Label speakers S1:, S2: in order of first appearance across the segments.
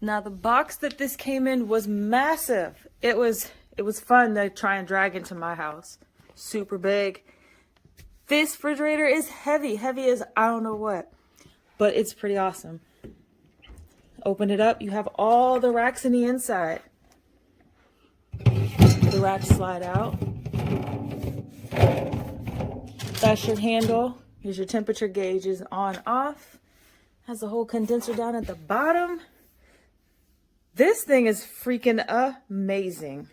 S1: Now the box that this came in was massive. It was fun to try and drag into my house. Super big. This refrigerator is heavy as I don't know what, but it's pretty awesome. Open it up, you have all the racks in the inside. The racks slide out. That's your handle. Here's your temperature gauges on off. Has a whole condenser down at the bottom. This thing is freaking amazing.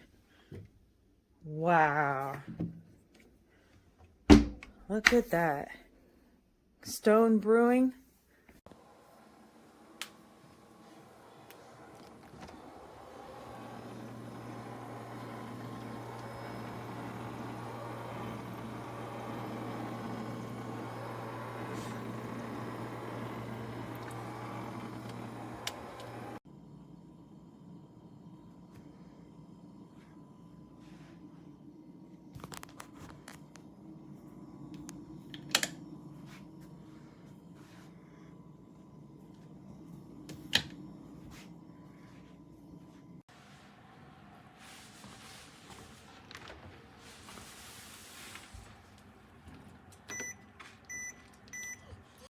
S1: Wow. Look at that. Stone Brewing.